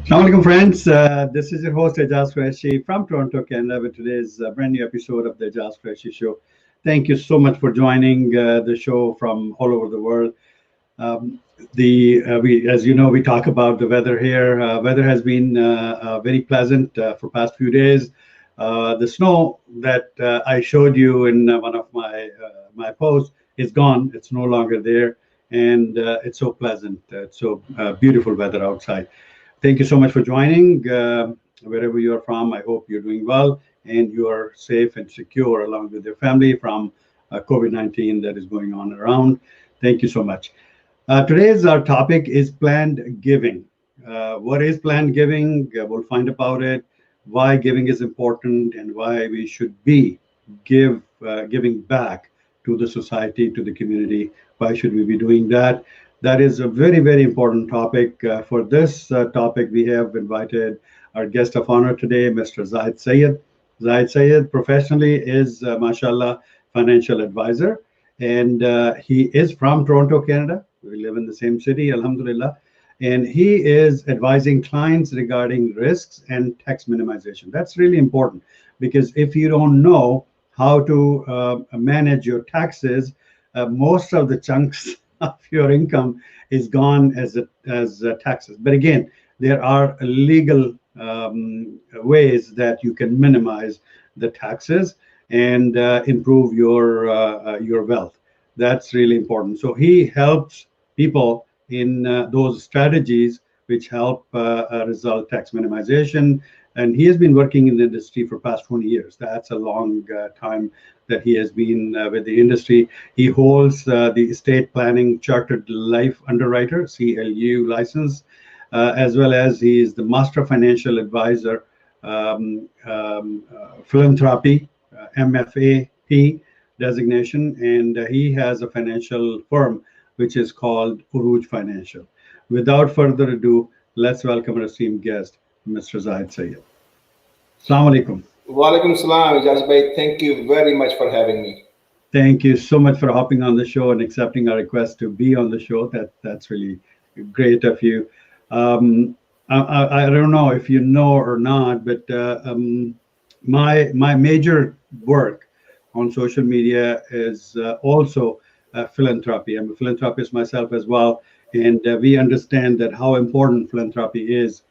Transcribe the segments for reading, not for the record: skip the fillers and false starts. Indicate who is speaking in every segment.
Speaker 1: Assalamualaikum friends, this is your host Aijaz Qureshi from Toronto, Canada with today's brand new episode of the Aijaz Qureshi Show. Thank you so much for joining the show from all over the world. Um, as you know, we talk about the weather here. Weather has been very pleasant for past few days. The snow that I showed you in one of my posts is gone. It's no longer there, and it's so pleasant. It's so beautiful weather outside. Thank you so much for joining. Wherever you are from, I hope you're doing well and you are safe and secure along with your family from COVID-19 that is going on around. Thank you so much. Today's our topic is planned giving. What is planned giving? We'll find about it, why giving is important, and why we should be giving back to the society, to the community. Why should we be doing that? That is a very, very important topic. For this topic, we have invited our guest of honor today, Mr. Zahid Syed. Zahid Syed professionally is, mashallah, financial advisor, and he is from Toronto, Canada. We live in the same city, alhamdulillah. And he is advising clients regarding risks and tax minimization. That's really important because if you don't know how to manage your taxes, most of the chunks of your income is gone as taxes. But again, there are legal ways that you can minimize the taxes and improve your wealth. That's really important. So he helps people in those strategies which help result tax minimization. And he has been working in the industry for past 20 years. That's a long time that he has been with the industry. He holds the estate planning chartered life underwriter, CLU license, as well as he is the Master Funancial Advisor Philonthropy, MFA-P designation. And he has a financial firm which is called Orooj Financial. Without further ado, let's welcome our esteemed guest, Mr. Zahid Syed. Assalamu alaikum.
Speaker 2: Walaikum salam, Aijaz Bhai. Thank you very much for having me.
Speaker 1: Thank you so much for hopping on the show and accepting our request to be on the show. That's really great of you. I don't know if you know or not, but my major work on social media is also philanthropy. I'm a philanthropist myself as well, and we understand that how important philanthropy is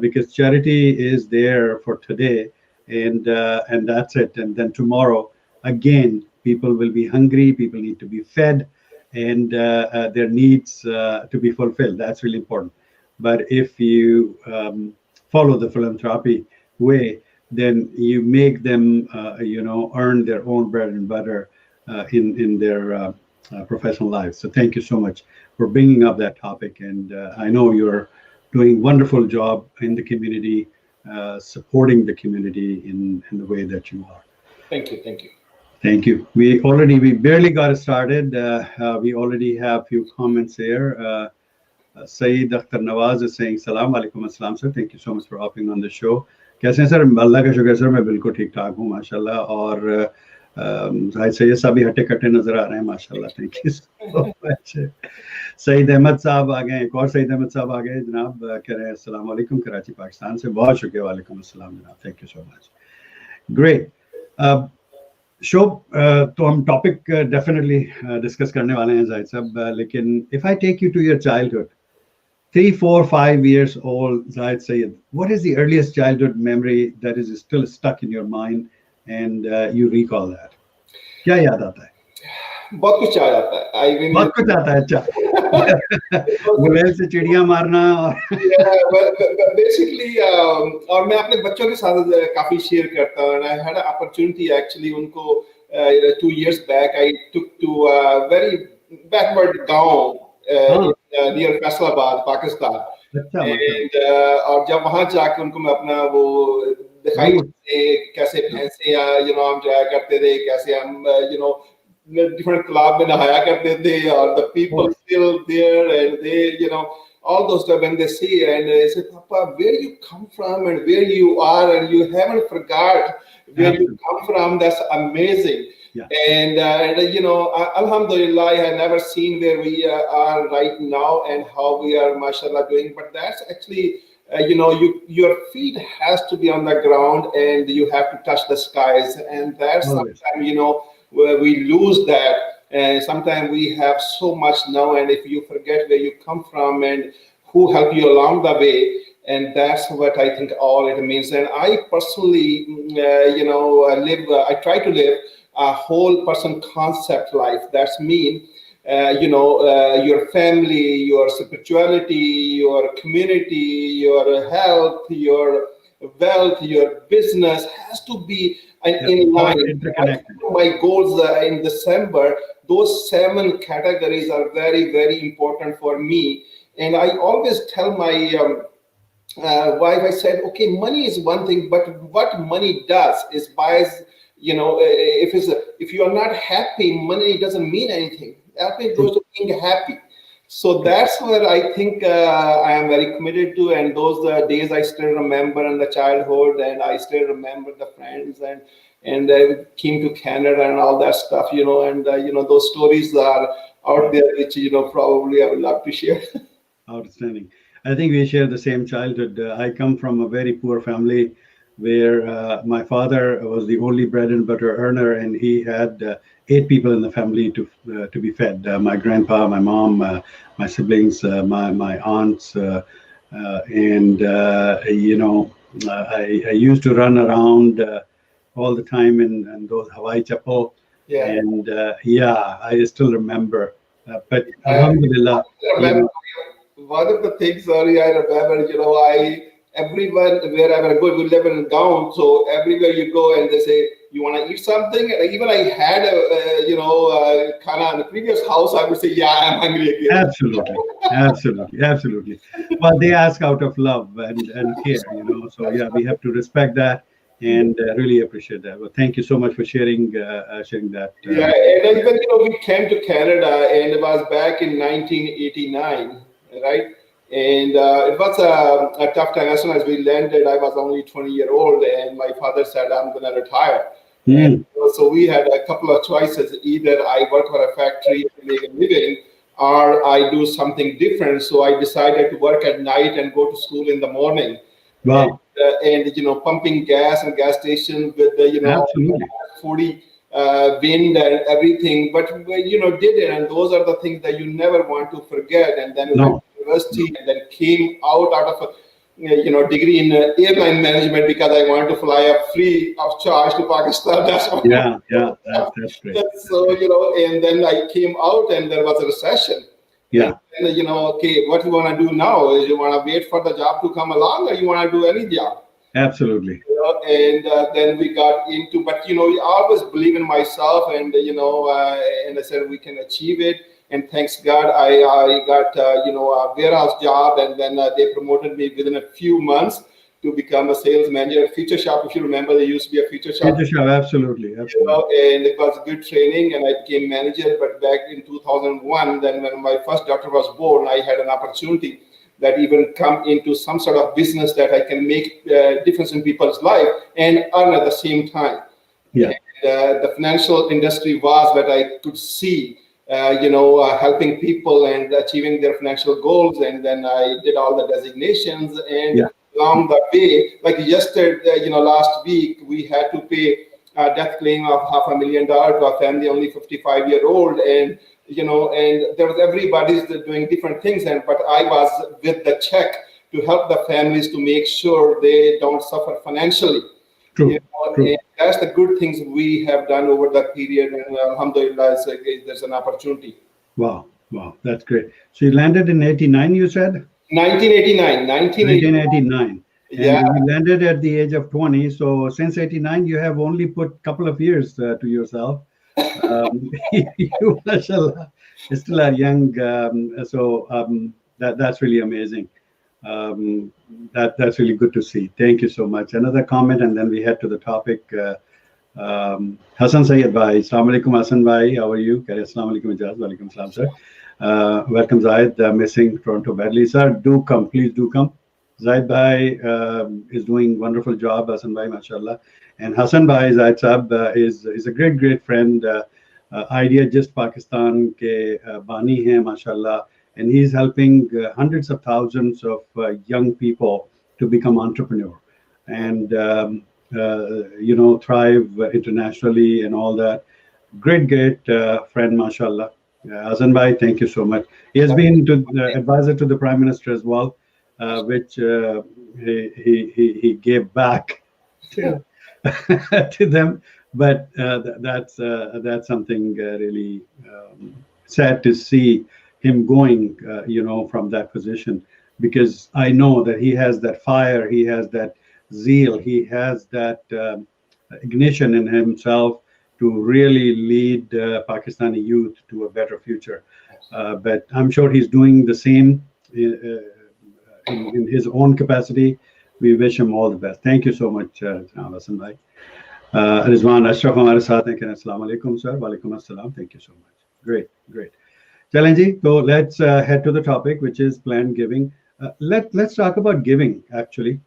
Speaker 1: because charity is there for today, and that's it. And then tomorrow, again, people will be hungry. People need to be fed, and their needs to be fulfilled. That's really important. But if you follow the philanthropy way, then you make them, earn their own bread and butter in their professional lives. So thank you so much for bringing up that topic. And I know you're doing wonderful job in the community, supporting the community in the way that you are.
Speaker 2: Thank you. Thank you.
Speaker 1: Thank you. We barely got started. We already have few comments here. Saeed Akhtar Nawaz is saying, Salam alaikum assalam sir. Thank you so much for hopping on the show. कैसे हैं sir? अल्लाह का शुक्र sir, मैं बिल्कुल ठीक ठाक हूँ माशाल्लाह. और जाहिद सैयद साहब भी हटे कट्टे नजर आ रहे हैं माशाल्लाह. Thank you so much. Saeed Ahmed साहब आ गए. एक और सईद अहमद साहब आ गए जनाब. कह रहे हैं अस्सलाम वालेकुम कराची पाकिस्तान से. बहुत शुक्रिया. वालेकुम अस्सलाम जनाब. Thank you so much. Great. Show तो हम टॉपिक डेफिनेटली डिस्कस करने वाले हैं जाहिद साहब. लेकिन if I take you to your childhood, 3, 4, 5 years old, Zahid Syed, what is the earliest childhood memory that is still stuck in your mind and you recall that? क्या याद आता है?
Speaker 2: बहुत कुछ याद आता है.
Speaker 1: बहुत कुछ आता है. अच्छा. गुलेल से चिड़िया मारना और
Speaker 2: basically और मैं अपने बच्चों के साथ काफी शेयर करता हूँ. I had an opportunity actually उनको 2 years back I took to a very backward गाँव near Faisalabad, Pakistan. And और जब वहाँ जाके उनको मैं अपना वो दिखाई कैसे भैंसे हम जाया करते थे, कैसे हम different club में नहाया करते थे, और the people still there and they all those stuff when they see and they say, Papa, where you come from and where you are and you haven't forgot where you come from. That's amazing.
Speaker 1: Yeah.
Speaker 2: And alhamdulillah, I have never seen where we are right now and how we are, mashallah, doing. But that's actually your feet has to be on the ground and you have to touch the skies. And that's
Speaker 1: Always.
Speaker 2: sometimes, where we lose that. And sometimes we have so much now, and if you forget where you come from and who helped you along the way, and that's what I think all it means. And I personally, I try to live a whole person concept life. That's mean, your family, your spirituality, your community, your health, your wealth, your business has to be in
Speaker 1: All
Speaker 2: line.
Speaker 1: interconnected.
Speaker 2: My goals in December, those 7 categories are very, very important for me. And I always tell my wife, I said, okay, money is one thing, but what money does is buys, if you are not happy, money doesn't mean anything. Happy goes to being happy. So that's where I think I am very committed to, and those days I still remember in the childhood, and I still remember the friends, and I came to Canada and all that stuff, and those stories are out there, which probably I would love to share.
Speaker 1: Outstanding. I think we share the same childhood. I come from a very poor family where my father was the only bread and butter earner, and he had 8 people in the family to be fed. My grandpa, my mom, my siblings, my aunts, I used to run around all the time in those Hawaii chapel.
Speaker 2: Yeah.
Speaker 1: And I still remember. But
Speaker 2: I
Speaker 1: Alhamdulillah,
Speaker 2: remember one of the things, sorry, I remember, everyone, wherever I go, we live in town, so everywhere you go and they say, you want to eat something? And even I had kana in the previous house, I would say, yeah, I'm hungry again.
Speaker 1: Absolutely. Well, they ask out of love and care, So yeah, we have to respect that and really appreciate that. Well, thank you so much for sharing that.
Speaker 2: Yeah, and even we came to Canada, and it was back in 1989, right? And it was a tough time. As soon as we landed, I was only 20-year-old, and my father said, I'm going to retire. And so we had a couple of choices. Either I work for a factory to make a living, or I do something different. So I decided to work at night and go to school in the morning.
Speaker 1: Wow.
Speaker 2: And pumping gas and gas station with the,
Speaker 1: Absolutely.
Speaker 2: 40 wind and everything. But, did it. And those are the things that you never want to forget. And then went to university and then came out of a degree in airline management because I wanted to fly up free of charge to Pakistan. That's what
Speaker 1: that's great.
Speaker 2: So, and then I came out and there was a recession.
Speaker 1: Yeah.
Speaker 2: And, okay, what you want to do now is you want to wait for the job to come along, or you want to do any job?
Speaker 1: Absolutely.
Speaker 2: And then we got into, but, I always believe in myself, and, and I said we can achieve it. And thanks God, I got, a warehouse job, and then they promoted me within a few months to become a sales manager at Future Shop. If you remember, there used to be a Future Shop.
Speaker 1: Future Shop, absolutely.
Speaker 2: And it was good training, and I became manager. But back in 2001, then when my first daughter was born, I had an opportunity that even come into some sort of business that I can make a difference in people's life and earn at the same time.
Speaker 1: Yeah.
Speaker 2: And, the financial industry was what I could see. Helping people and achieving their financial goals. And then I did all the designations, and along the way, like yesterday, last week, we had to pay a death claim of $500,000 to a family, only 55-year-old. And, and there was everybody's doing different things. But I was with the check to help the families to make sure they don't suffer financially.
Speaker 1: True.
Speaker 2: And that's the good things we have done over that period, and alhamdulillah, there's an opportunity.
Speaker 1: Wow, that's great. So you landed in 89, you said?
Speaker 2: 1989.
Speaker 1: 1989. And you landed at the age of 20. So since 89, you have only put a couple of years to yourself. You, mashallah, still are young. That's really amazing. That's really good to see. Thank you so much. Another comment, and then we head to the topic. Hassan Syed bhai, Assalamu alaikum Hassan bhai, how are you? Assalamu alaikum Aijaz, walaikum assalam sir. Welcome Zahid, missing Toronto badly sir. Do come, please do come. Zahid bhai is doing wonderful job, Hassan bhai, mashallah. And Hassan bhai, Zahid sahab is a great friend. Idea just Pakistan ke bani hai, mashallah. And he's helping hundreds of thousands of young people to become entrepreneur and thrive internationally and all that. Great friend, mashallah. Azan Bhai, thank you so much. He has been advisor to the Prime Minister as well, which he gave back to, to them. But that's something really sad to see him going, from that position, because I know that he has that fire, he has that zeal, he has that ignition in himself to really lead Pakistani youth to a better future. But I'm sure he's doing the same in his own capacity. We wish him all the best. Thank you so much, Hassan Bhai. Rizwan Ashraf हमारे साथ हैं. Assalamu alaikum, sir. Walaikum assalam. Thank you so much. Great. Challenge. So let's head to the topic, which is planned giving. Let's talk about giving, actually.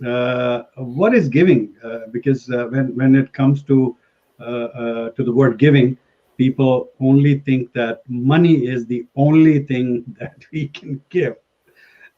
Speaker 1: What is giving? Because when it comes to the word giving, people only think that money is the only thing that we can give.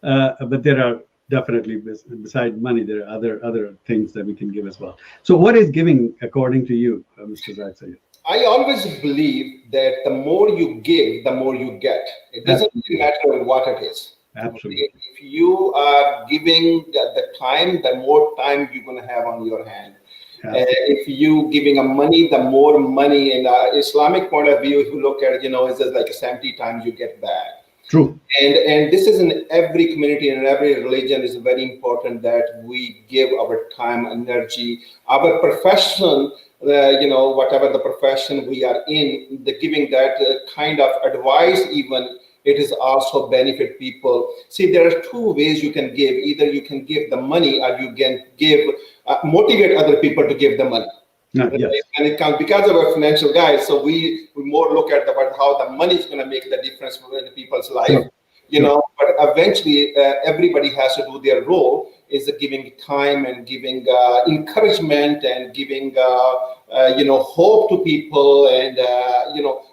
Speaker 1: But there are definitely, beside money, there are other things that we can give as well. So what is giving according to you, Mr. Zahid Syed?
Speaker 2: I always believe that the more you give, the more you get. It doesn't really matter what it is.
Speaker 1: Absolutely.
Speaker 2: If you are giving the time, the more time you're going to have on your hand. If you giving a money, the more money. In Islamic point of view, if you look at it, it's just like 70 times you get back.
Speaker 1: True.
Speaker 2: And this is in every community and every religion is very important that we give our time, energy, our profession, whatever the profession we are in, the giving that kind of advice, even it is also benefit people. See, there are two ways you can give. Either you can give the money or you can give, motivate other people to give the money.
Speaker 1: Yes.
Speaker 2: And it comes because of our financial guys. So we more look at how the money is going to make the difference in people's life,
Speaker 1: Sure.
Speaker 2: But eventually everybody has to do their role is giving time and giving encouragement and giving, hope to people. And,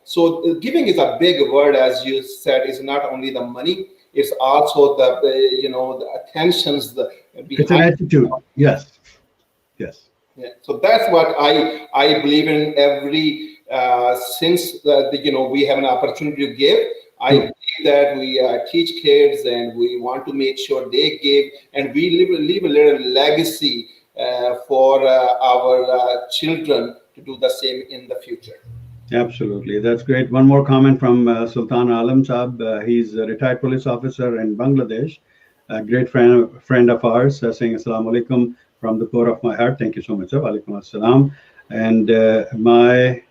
Speaker 2: so giving is a big word, as you said, is not only the money, it's also the, the attentions.
Speaker 1: It's an attitude. Yes.
Speaker 2: Yeah, so that's what I believe in. Every since we have an opportunity to give, I believe that we teach kids and we want to make sure they give, and we leave a little legacy for our children to do the same in the future.
Speaker 1: Absolutely, that's great. One more comment from Sultan Alam Saab. He's a retired police officer in Bangladesh, a great friend of ours, saying Assalamu alaikum from the core of my heart. Thank you so much, sir. Walaikum assalam. And my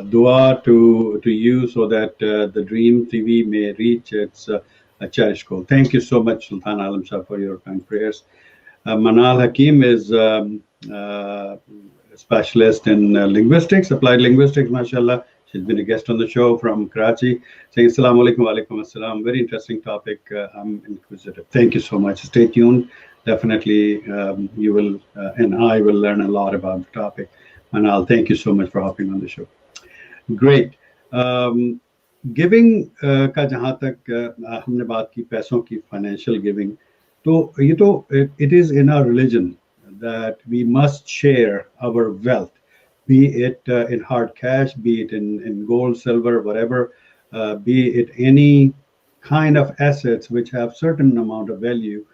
Speaker 1: dua to you so that the Dream TV may reach its cherished goal. Thank you so much, Sultan Alam Shah, for your kind prayers. Manal Hakim is a specialist in linguistics, applied linguistics, mashallah. She's been a guest on the show from Karachi, saying Assalamu alaikum, walaikum assalam. Very interesting topic. I'm inquisitive. Thank you so much. Stay tuned. Definitely, you will and I will learn a lot about the topic. Manal, thank you so much for hopping on the show. Great. Giving का जहाँ तक हमने बात की पैसों की financial giving, तो ये तो it is in our religion that we must share our wealth, be it in hard cash, be it in gold, silver, whatever, be it any kind of assets which have certain amount of value.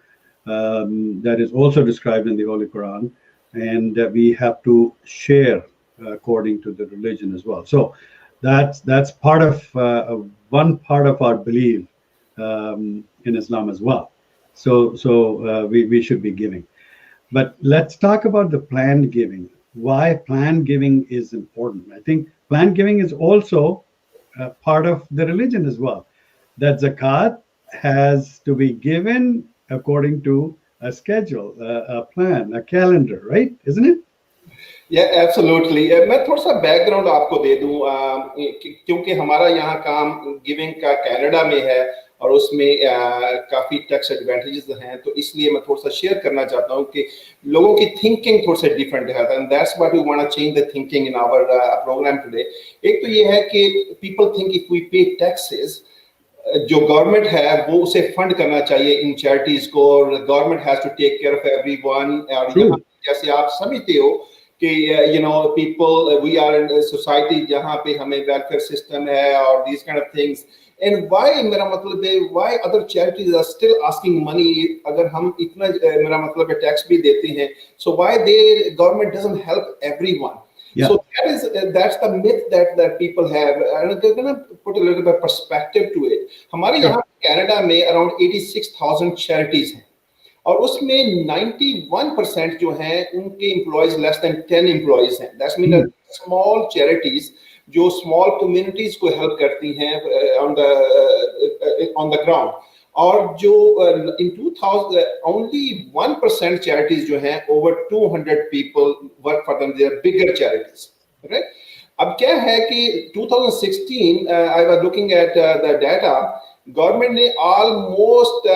Speaker 1: That is also described in the Holy Quran, and we have to share according to the religion as well. So that's part of one part of our belief in Islam as well. So we should be giving. But let's talk about the planned giving. Why planned giving is important. I think planned giving is also part of the religion as well. That zakat has to be given according to a schedule, a plan, a calendar, right? Isn't it?
Speaker 2: Yeah, absolutely. मैं थोड़ा सा background आपको दे दूं क्योंकि हमारा यहाँ काम giving का कनाडा में है और उसमें काफी टैक्स एडवांटेजेस हैं, तो इसलिए मैं थोड़ा सा शेयर करना चाहता हूँ कि लोगों की थिंकिंग थोड़ा सा डिफरेंट है, and that's what we want to change the thinking in our programme today. एक तो ये है कि people think if we pay taxes जो गवर्नमेंट है वो उसे फंड करना चाहिए इन चैरिटीज को, और government has to take care of everyone. और यहाँ जैसे आप समझते हो कि people we are in society जहाँ पे हमें वेलफेयर सिस्टम है और these kind of things, and why, मेरा मतलब है why other charities are still asking money, अगर हम इतना मेरा मतलब है टैक्स भी देते हैं, so why they government doesn't help everyone?
Speaker 1: Yeah.
Speaker 2: So that's the myth that people have, and they're going to put a little bit of perspective to it. हमारे यहाँ कनाडा में around 86,000 charities हैं, और उसमें 91% जो हैं उनके employees less than 10 employees हैं. That's mean that small charities जो small communities को help करती हैं on the ground. और जो in 2000 only 1% charities जो हैं over 200 people work for them, they are bigger charities, right? अब क्या है कि 2016 I was looking at the data, government ने almost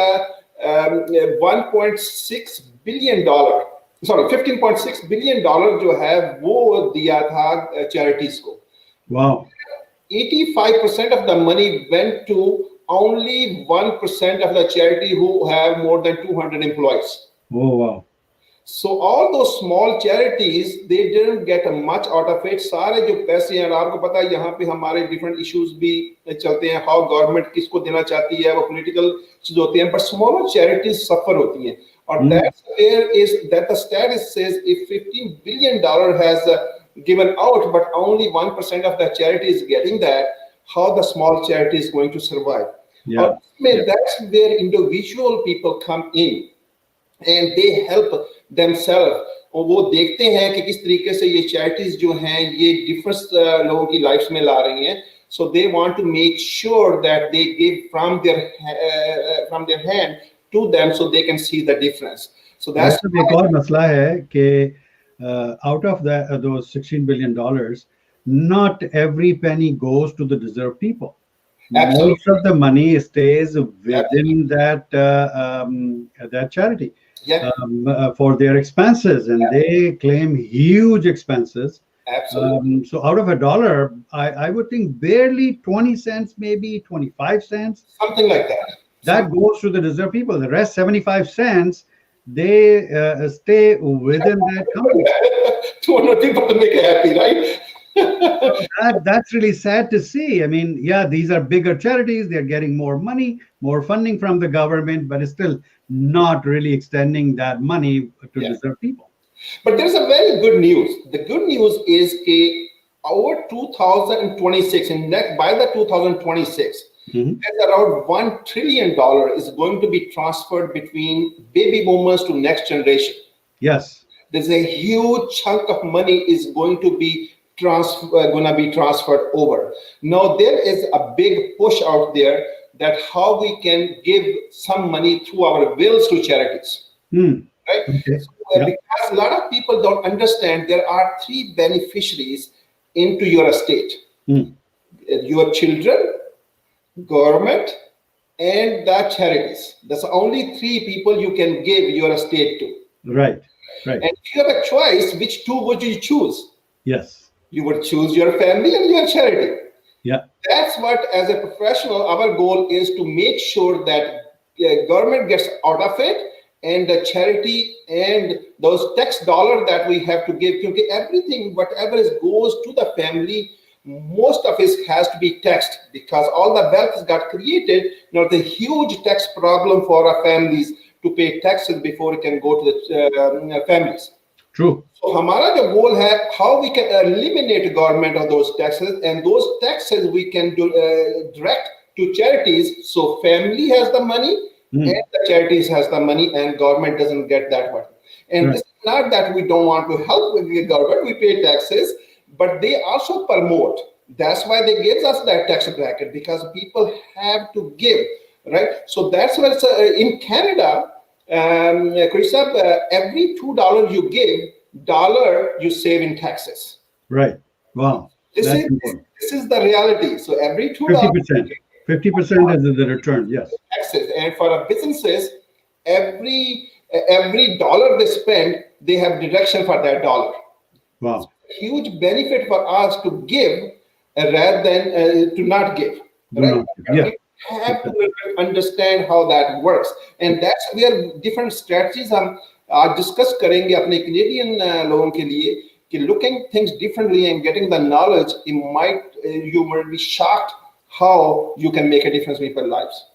Speaker 2: 1.6 billion dollar, sorry 15.6 billion dollar जो है वो दिया था charities को.
Speaker 1: Wow.
Speaker 2: 85% of the money went to only 1% of the charity who have more than 200 employees.
Speaker 1: Oh, wow.
Speaker 2: So all those small charities, they didn't get much out of it. सारे जो पैसे हैं, आपको पता है यहाँ पे हमारे different issues भी चलते हैं, how government किसको देना चाहती है, वो political चीज होती हैं, but smaller charities suffer होती हैं. और that the status says if $15 billion has given out, but only 1% of the charity is getting that, how the small charity is going to survive?
Speaker 1: Yeah.
Speaker 2: That's where individual people come in and they help themselves. और वो देखते हैं कि किस तरीके से ये charities जो हैं ये different लोगों की lives में ला रही हैं. So they want to make sure that they give from their hand to them so they can see the difference. So that's
Speaker 1: एक और मसला है कि out of those $16 billion, not every penny goes to the deserved people.
Speaker 2: Absolutely.
Speaker 1: Most of the money stays within that charity, for their expenses, and they claim huge expenses.
Speaker 2: Absolutely.
Speaker 1: So out of $1, I would think barely 20 cents, maybe 25 cents,
Speaker 2: something like that.
Speaker 1: That goes to the deserved people. The rest, 75 cents, they stay within that company.
Speaker 2: 200 people to make it happy, right?
Speaker 1: That's really sad to see. I mean, yeah, these are bigger charities. They're getting more money, more funding from the government, but it's still not really extending that money to deserved people.
Speaker 2: But there's a very good news. The good news is that our 2026, and by the 2026, there's around $1 trillion is going to be transferred between baby boomers to next generation.
Speaker 1: Yes.
Speaker 2: There's a huge chunk of money is going to be transferred over. Now there is a big push out there that how we can give some money through our wills to charities, right?
Speaker 1: Okay.
Speaker 2: So, because a lot of people don't understand, there are 3 beneficiaries into your estate: your children, government, and the charities. That's only 3 people you can give your estate to.
Speaker 1: Right. Right.
Speaker 2: And if you have a choice, which 2 would you choose?
Speaker 1: Yes.
Speaker 2: You would choose your family and your charity.
Speaker 1: Yeah.
Speaker 2: That's what, as a professional, our goal is to make sure that government gets out of it, and the charity and those tax dollars that we have to give. Because everything, whatever goes to the family, most of it has to be taxed, because all the wealth got created. Now, the huge tax problem for our families to pay taxes before it can go to the families.
Speaker 1: True.
Speaker 2: So, हमारा जो goal है, how we can eliminate government of those taxes, and those taxes we can do direct to charities. So family has the money, and the charities has the money, and government doesn't get that one. And this is not that we don't want to help with the government. We pay taxes, but they also promote. That's why they give us that tax bracket, because people have to give, right? So that's why it's, in Canada. Chris, every $2 you give, $1 you save in taxes.
Speaker 1: Right. Wow.
Speaker 2: This is the reality. So every $2,
Speaker 1: 50%. 50% is the return. Yes.
Speaker 2: Taxes, and for our businesses, every dollar they spend, they have deduction for that dollar.
Speaker 1: Wow.
Speaker 2: So huge benefit for us to give rather than to not give. Right?
Speaker 1: Yeah.
Speaker 2: have to understand how that works, and that's where different strategies हम आज discuss करेंगे अपने Canadian लोगों के लिए कि looking things differently and getting the knowledge, you might be shocked how you can make a difference in people's lives.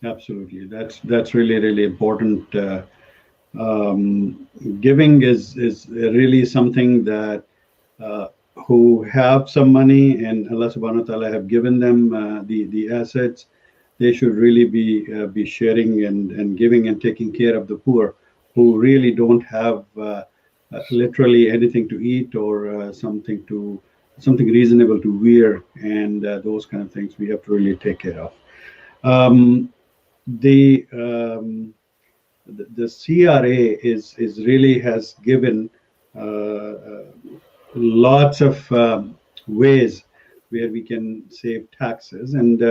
Speaker 1: Absolutely, that's really important. Giving is really something that who have some money and Allah subhanahu wa ta'ala have given them the assets, they should really be sharing and giving and taking care of the poor who really don't have literally anything to eat or something reasonable to wear, and those kind of things we have to really take care of. The CRA is really has given lots of ways where we can save taxes, and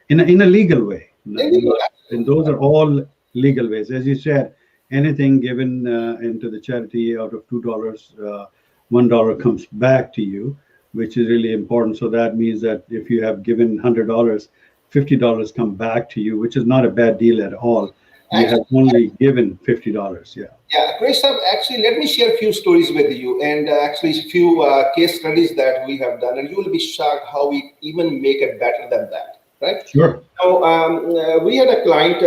Speaker 1: in a legal way. And those are all legal ways. As you said, anything given into the charity out of $2, $1 comes back to you, which is really important. So that means that if you have given $100, $50 come back to you, which is not a bad deal at all. You have only given $50.
Speaker 2: Yeah, Qureshi, actually, let me share a few stories with you, and actually a few case studies that we have done, and you will be shocked how we even make it better than that, right?
Speaker 1: Sure.
Speaker 2: So we had a client,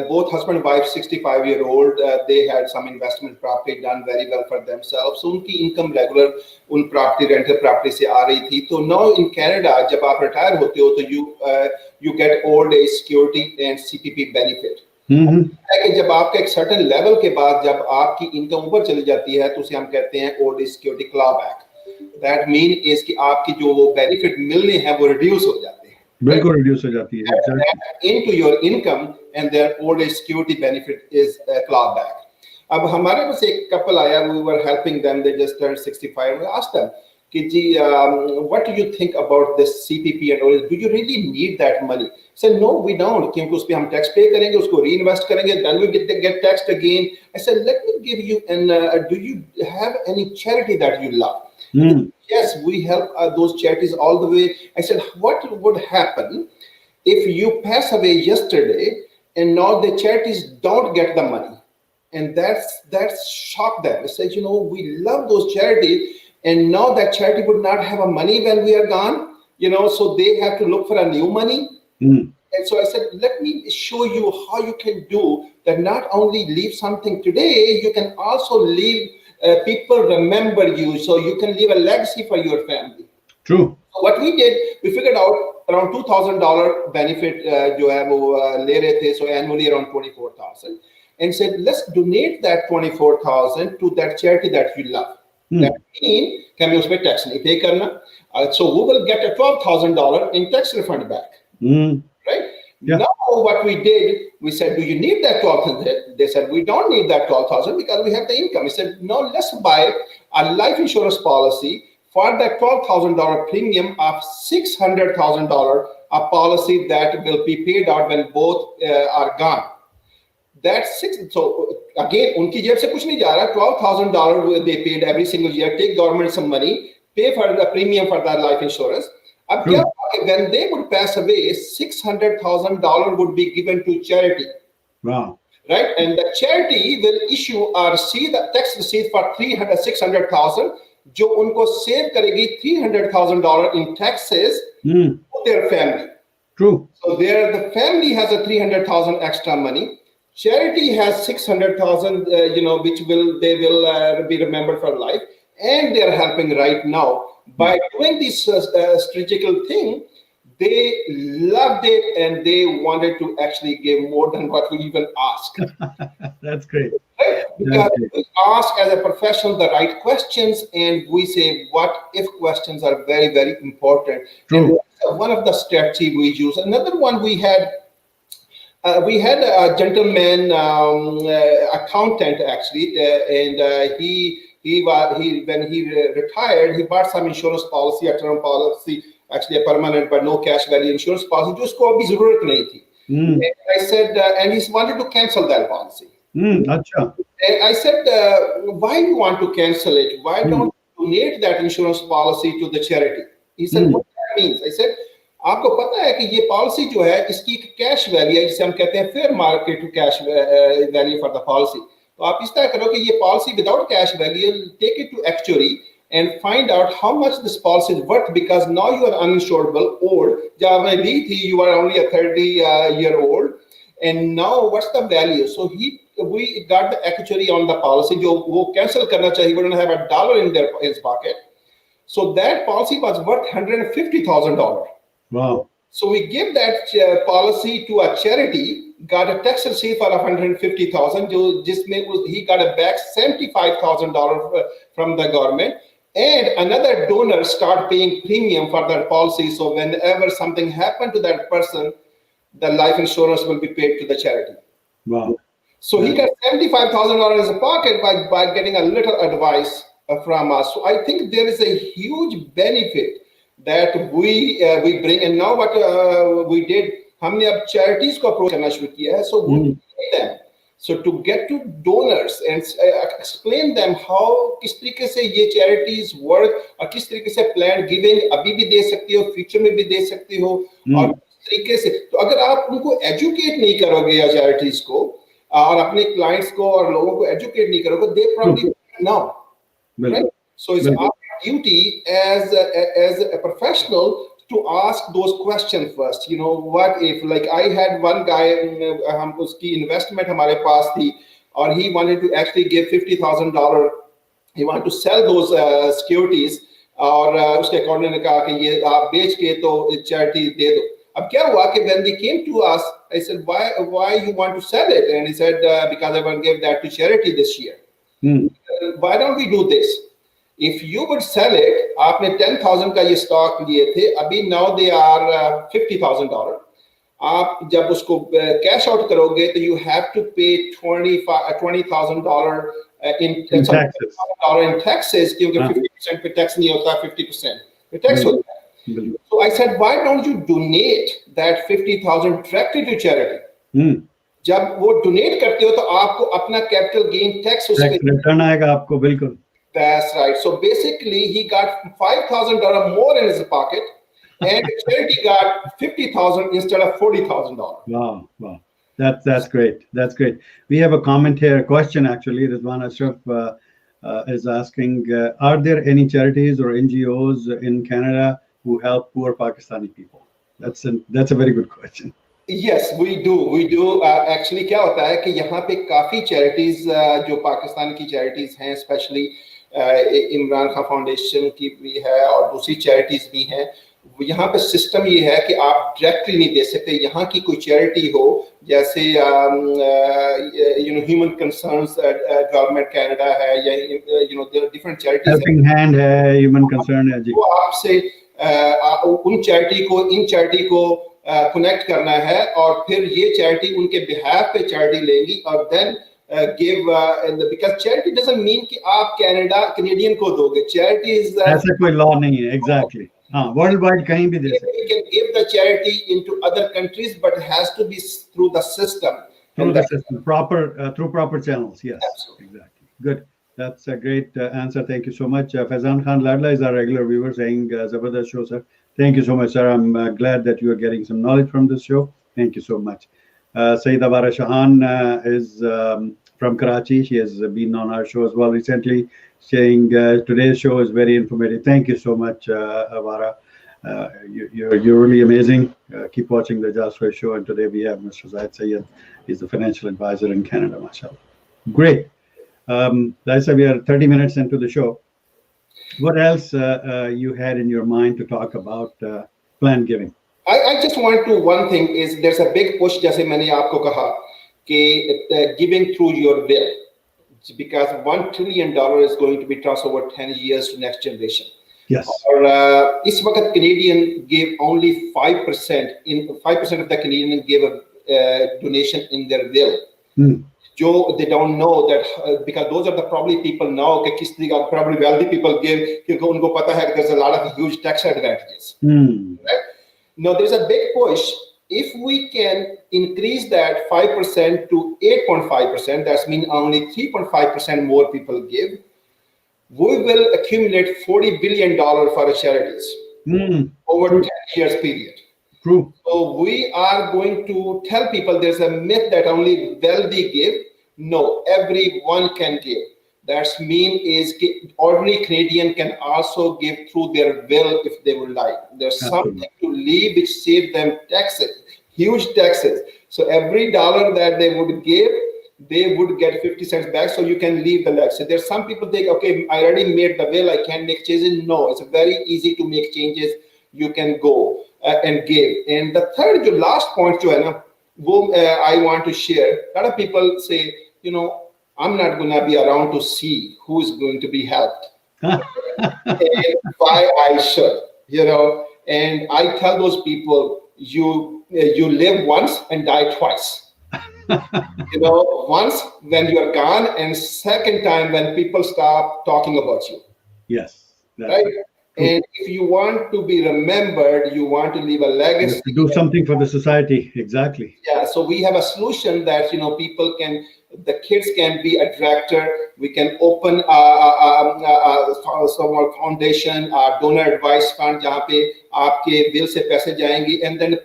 Speaker 2: both husband and wife, 65-year-old. They had some investment property done very well for themselves. So उनकी income regular उन property rental property से आ रही थी. So now in Canada, जब आप retire होते हो, तो you get old age security and CPP benefit. कि जब आपका एक सर्टेन लेवल के बाद जब आपकी इनकम ऊपर चली जाती है तो उसे हम कहते हैं old age security clawback. That mean is कि आपकी जो वो बेनिफिट मिलने हैं वो रिड्यूस हो जाते हैं.
Speaker 1: बिल्कुल रिड्यूस हो जाती है
Speaker 2: into your income, and their old age security benefit is clawback. अब हमारे पास एक कपल आया, we were helping them, they just turned 65. We asked them कि जी what do you think about this CPP and all, do you really need that money? said no, we don't, क्योंकि उस पे हम टैक्स पे करेंगे, उसको रीइन्वेस्ट करेंगे, then we get taxed again. I said, let me give you do you have any charity that you love? Yes, we help those charities all the way. I said, what would happen if you pass away yesterday and now the charities don't get the money? And that's shocked them. I said, we love those charities, and now that charity would not have a money when we are gone, so they have to look for a new money. And so I said, let me show you how you can do that. Not only leave something today, you can also leave people remember you, so you can leave a legacy for your family.
Speaker 1: True.
Speaker 2: So what we did, we figured out around $2,000 benefit जो है वो ले रहे थे, so annually around 24,000, and said, let's donate that 24,000 to that charity that you love. That means कि हमें उस पे टैक्स नहीं पे करना, so we will get a $12,000 in tax refund back. Right? Yeah. Now what we did, we said, do you need that 12,000? They said, we don't need that 12,000 because we have the income. We said, no, let's buy a life insurance policy for that $12,000 premium of $600,000, a policy that will be paid out when both are gone. That's six. So again, उनकी जेब से कुछ नहीं जा रहा. $12,000 they paid every single year. Take government some money, pay for the premium for that life insurance. अब क्या when they would pass away, $600,000 would be given to charity.
Speaker 1: Wow.
Speaker 2: Right, and the charity will issue a receipt, the tax receipt for $600,000, जो उनको save करेगी $300,000 in taxes to their family.
Speaker 1: True.
Speaker 2: So the family has a $300,000 extra money. Charity has $600,000, which they will be remembered for life, and they are helping right now. By doing this strategical thing, they loved it and they wanted to actually give more than what we even asked.
Speaker 1: That's great.
Speaker 2: Right? Because we ask as a professional the right questions, and we say what if questions are very, very important.
Speaker 1: True.
Speaker 2: And one of the strategy we use. Another one we had a gentleman, accountant actually, and when he retired, he bought some insurance policy, a term policy, actually a permanent but no cash value insurance policy, जिसको अभी ज़रूरत नहीं थी. And I said, and he wanted to cancel that policy.
Speaker 1: अच्छा.
Speaker 2: And I said, why do you want to cancel it? Why don't you donate that insurance policy to the charity? He said, what that means? I said, आपको पता है कि ये policy जो है इसकी cash value है, जिसे हम कहते हैं fair market to cash value for the policy. तो आप इस तरह करो कि ये policy without cash value, take it to actuary and find out how much this policy is worth, because now you are uninsurable old. जब आपने ली थी, you are only a 30-year old, and now what's the value? So we got the actuary on the policy. जो वो cancel करना चाहिए, we don't have $1 in his pocket. So that policy was worth $150,000.
Speaker 1: Wow.
Speaker 2: So we give that policy to a charity, got a tax receipt for $150,000. जिसमें he got a back $75,000 from the government. And another donor start paying premium for that policy. So whenever something happened to that person, the life insurance will be paid to the charity.
Speaker 1: Wow.
Speaker 2: So he got $75,000 in his pocket by getting a little advice from us. So I think there is a huge benefit that we bring. And now what we did, हमने अब charities को approach करना शुरू किया है. So we pay them. So to get to donors and explain them how किस तरीके से ये charities work और किस तरीके से planned giving अभी भी दे सकती हो, future में भी दे सकती हो, और किस तरीके से, तो अगर आप उनको educate नहीं करोगे या charities को और अपने clients को और लोगों को educate नहीं करोगे, they probably don't know, right? So it's our duty as a professional to ask those questions first. You know, what if, like I had one guy, हम उसकी investment हमारे पास थी, और he wanted to actually give $50,000. He wanted to sell those securities, और उसके accountant ने कहा कि ये आप बेच के तो charity दे दो. अब क्या हुआ कि when they came to us, I said, why you want to sell it? And he said, because I want to give that to charity this year. Why don't we do this? If you would sell it, आपने 10,000 का ये stock लिए थे, अभी now they are $50,000. आप जब उसको cash out करोगे, तो you have to pay $20,000 in taxes, क्योंकि 50% पे tax नहीं होता, 50% पे tax होता है. So I said, why don't you donate that 50,000 directly to charity? जब वो donate करते हो, तो आपको अपना capital gain tax उसपे
Speaker 1: return आएगा आपको, बिल्कुल.
Speaker 2: That's right. So basically, he got $5,000 more in his pocket, and charity got $50,000 instead of $40,000.
Speaker 1: Wow, wow, that's great. That's great. We have a comment here, a question actually. Rizwan Ashraf is asking: are there any charities or NGOs in Canada who help poor Pakistani people? That's a very good question.
Speaker 2: Yes, we do. Actually, क्या होता है कि यहाँ पे काफी charities जो पाकिस्तान की charities हैं, especially इमरान खान फाउंडेशन की भी है और दूसरी चैरिटीज भी हैं. यहाँ पे सिस्टम ये है कि आप डायरेक्टली नहीं दे सकते. यहाँ की कोई चैरिटी हो, जैसे ह्यूमन कंसर्न्स गवर्नमेंट कनाडा है, या डिफरेंट चैरिटीज,
Speaker 1: हेल्पिंग हैंड है, ह्यूमन कंसर्न है जी, वो
Speaker 2: आपसे उन चैरिटी को कनेक्ट करना है, और फिर ये चैरिटी उनके बिहाफ पे चैरिटी लेगी, और then give because charity doesn't mean कि आप Canadian को दोगे. Charity is
Speaker 1: ऐसा कोई law नहीं है. Exactly. हाँ, worldwide कहीं भी दे सकते.
Speaker 2: You can give the charity into other countries, but it has to be through the system.
Speaker 1: Through the system, through proper channels. Yes, absolutely. Exactly. Good. That's a great answer. Thank you so much. Faizan Khan Ladla is our regular viewer saying, Zabardast show, sir. Thank you so much, sir. I'm glad that you are getting some knowledge from this show. Thank you so much. Sayyida Awara Shahan is from Karachi. She has been on our show as well recently, saying today's show is very informative. Thank you so much, Awara. You're really amazing. Keep watching the Aijaz Qureshi show. And today we have Mr. Zahid Syed. He's the financial advisor in Canada, mashallah. Great. Like I said, we are 30 minutes into the show. What else you had in your mind to talk about planned giving?
Speaker 2: I just want to, one thing is there's a big push, जैसे मैंने आपको कहा, कि giving through your will, because $1 trillion is going to be transferred over 10 years to next generation.
Speaker 1: Yes.
Speaker 2: और इस वक्त Canadian gave only 5%. 5% of the Canadian gave a donation in their will. जो they don't know that, because those are the probably people now कि किस तरीके probably wealthy people give, क्योंकि उनको पता है कि there's a lot of huge tax advantages. Right? Now there's a big push. If we can increase that 5% to 8.5%, that means only 3.5% more people give, we will accumulate $40 billion for the charities over 10 years period.
Speaker 1: True.
Speaker 2: So we are going to tell people there's a myth that only wealthy give. No, everyone can give. That's mean is ordinary Canadian can also give through their will if they would like. There's
Speaker 1: Absolutely.
Speaker 2: something to leave which save them taxes, huge taxes. So every dollar that they would give, they would get 50 cents back. So you can leave the legacy. There's some people think, okay, I already made the will, I can't make changes. No, it's very easy to make changes. You can go and give. And the third, your last point, Joanna, I want to share. A lot of people say, I'm not going to be around to see who is going to be helped and why I should, And I tell those people, you live once and die twice. Once when you are gone, and second time when people stop talking about you.
Speaker 1: Yes.
Speaker 2: Right? And if you want to be remembered, you want to leave a legacy.
Speaker 1: To do something for the society. Exactly.
Speaker 2: Yeah. So we have a solution that, people can, the kids can be a director. We can open a small foundation, a donor advice fund, जहाँ पे आपके bill से पैसे जाएंगे, and then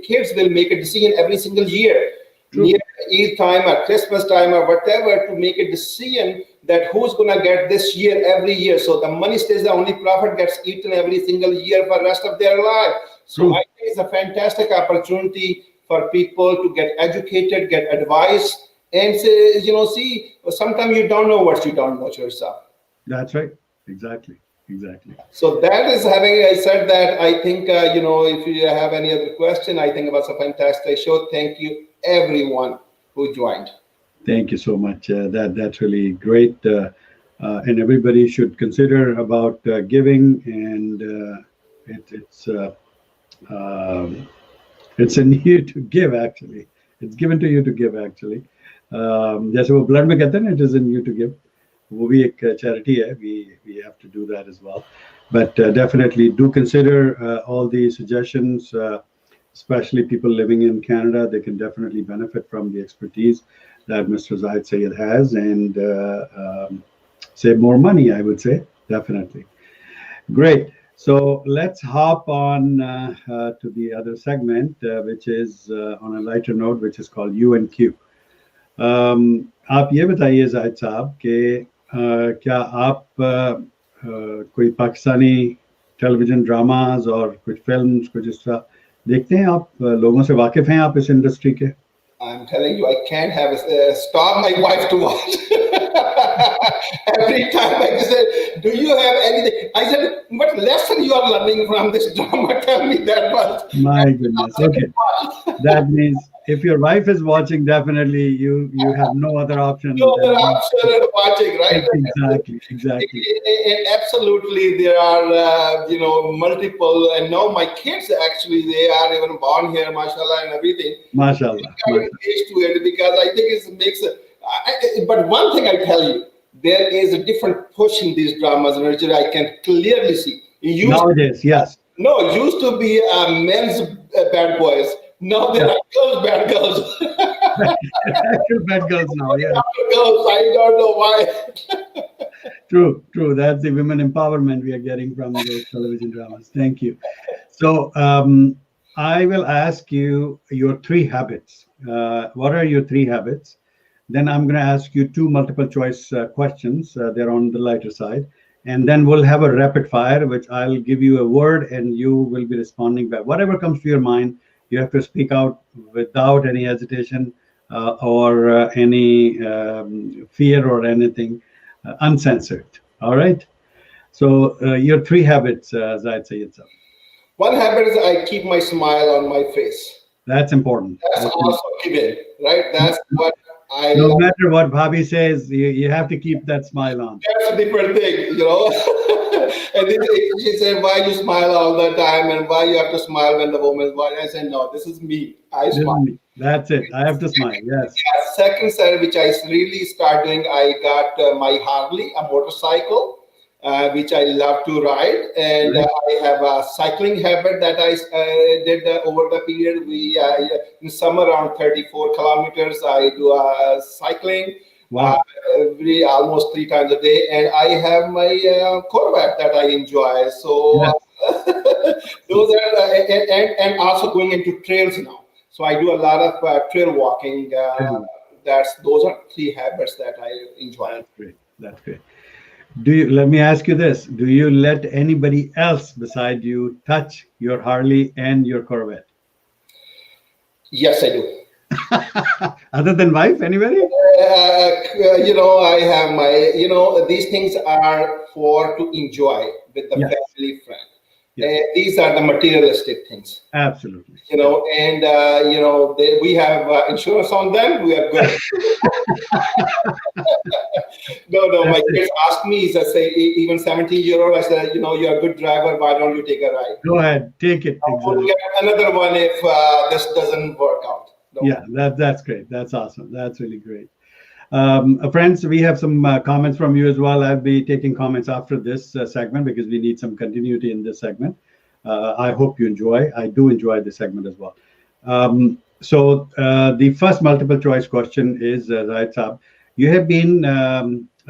Speaker 2: kids will make a decision every single year. Near Eid time or Christmas time or whatever, to make a decision that who's going to get this year every year. So the money stays, the only profit gets eaten every single year for the rest of their life. So I think it's a fantastic opportunity for people to get educated, get advice, and say, see, sometimes you don't know what you don't know yourself.
Speaker 1: That's right. Exactly.
Speaker 2: So that is having I said that, I think, if you have any other question, I think it was a fantastic show. Thank you, everyone who joined.
Speaker 1: Thank you so much. That's really great. And everybody should consider about giving, and it's in you to give, actually. It's given to you to give, actually. जैसे वो blood में कहते हैं, it is in you to give. वो भी एक charity है. We have to do that as well. But definitely do consider all the suggestions, especially people living in Canada. They can definitely benefit from the expertise that Mr. Zahid Syed has, and save more money, I would say, definitely. Great. So let's hop on to the other segment, which is on a lighter note, which is called U&Q. आप ये बताइए जाहिद साहब कि क्या आप कोई Pakistani television dramas और कुछ फिल्म्स कुछ इस तरह देखते हैं? आप लोगों से वाकिफ हैं आप इस इंडस्ट्री के?
Speaker 2: I'm telling you, I can't have stop my wife to watch. Every time I said, do you have anything? I said, what lesson you are learning from this drama? Tell me that much.
Speaker 1: My goodness. Okay. That means if your wife is watching, definitely you have no other option.
Speaker 2: No other option than watching, right?
Speaker 1: Exactly.
Speaker 2: And absolutely, there are multiple. And now my kids actually, they are even born here, mashallah, and everything.
Speaker 1: Mashallah.
Speaker 2: I'm engaged to it because I think it makes it. But one thing I tell you, there is a different push in these dramas, and I can clearly see.
Speaker 1: Nowadays, yes.
Speaker 2: No, it used to be men's bad boys. Now there are girls, bad girls.
Speaker 1: Actual bad girls now, yeah.
Speaker 2: Girls, I don't know why.
Speaker 1: True. That's the women empowerment we are getting from those television dramas. Thank you. So I will ask you your 3 habits. What are your 3 habits? Then I'm going to ask you 2 multiple choice questions. They're on the lighter side. And then we'll have a rapid fire, which I'll give you a word and you will be responding back. Whatever comes to your mind, you have to speak out without any hesitation or any fear or anything, uncensored. All right? So your 3 habits, Zahid Syed.
Speaker 2: One habit is I keep my smile on my face.
Speaker 1: That's important.
Speaker 2: That's also given, right? That's what I
Speaker 1: no love. Matter what Bhabhi says, you have to keep that smile on.
Speaker 2: That's a different thing, And then she said, why you smile all the time and why you have to smile when the woman is watching? I said, no, this is me. I smile.
Speaker 1: That's it. I have to smile, yes.
Speaker 2: Second side, which I really start doing, I got my Harley, a motorcycle, which I love to ride. And I have a cycling habit that I did over the period. In summer, around 34 kilometers, I do cycling.
Speaker 1: Wow.
Speaker 2: Almost 3 times a day, and I have my Corvette that I enjoy. So Those are and also going into trails now. So I do a lot of trail walking. Those are three habits that I enjoy.
Speaker 1: That's great. That's great. Let me ask you this. Do you let anybody else beside you touch your Harley and your Corvette?
Speaker 2: Yes, I do.
Speaker 1: Other than wife, anybody?
Speaker 2: I have my, these things are for to enjoy with the family friend. These are the materialistic things.
Speaker 1: Absolutely.
Speaker 2: And we have insurance on them. We are good. No. My kids ask me, I say, even 17-year-old, I said, you're a good driver. Why don't you take a ride?
Speaker 1: Go ahead, take it.
Speaker 2: We'll get another one if this doesn't work out.
Speaker 1: Yeah, that's great. That's awesome. That's really great. Friends, we have some comments from you as well. I'll be taking comments after this segment because we need some continuity in this segment. I hope you enjoy. I do enjoy this segment as well. So the first multiple choice question is, Zahid Saab, you have been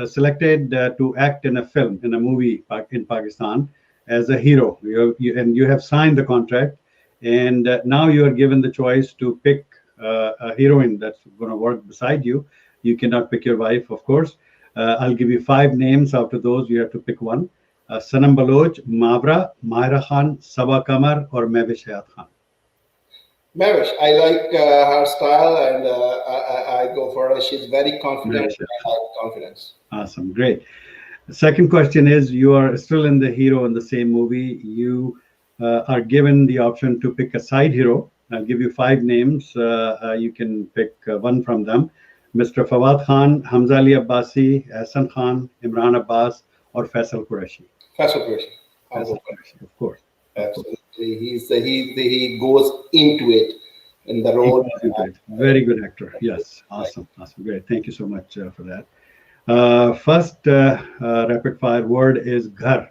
Speaker 1: selected to act in a film, in a movie in Pakistan as a hero. And you have signed the contract. And now you are given the choice to pick a heroine that's going to work beside you. You cannot pick your wife, of course. I'll give you 5 names. Out of those, you have to pick one. Sanam Baloch, Mavra, Mahira Khan, Saba Kamar, or Mehwish Hayat Khan.
Speaker 2: Mehwish, I like her style, and I go for her. She's very confident. I like confidence.
Speaker 1: Awesome, great. The second question is, you are still in the hero in the same movie. You are given the option to pick a side hero. I'll give you 5 names. You can pick one from them. Mr. Fawad Khan, Hamza Ali Abbasi, Hassan Khan, Imran Abbas, or Faisal Qureshi.
Speaker 2: Faisal Qureshi.
Speaker 1: Faisal Qureshi, of course.
Speaker 2: Absolutely. He goes into it in the role.
Speaker 1: Very good actor. Yes. Awesome. Great. Thank you so much for that. First rapid fire word is ghar.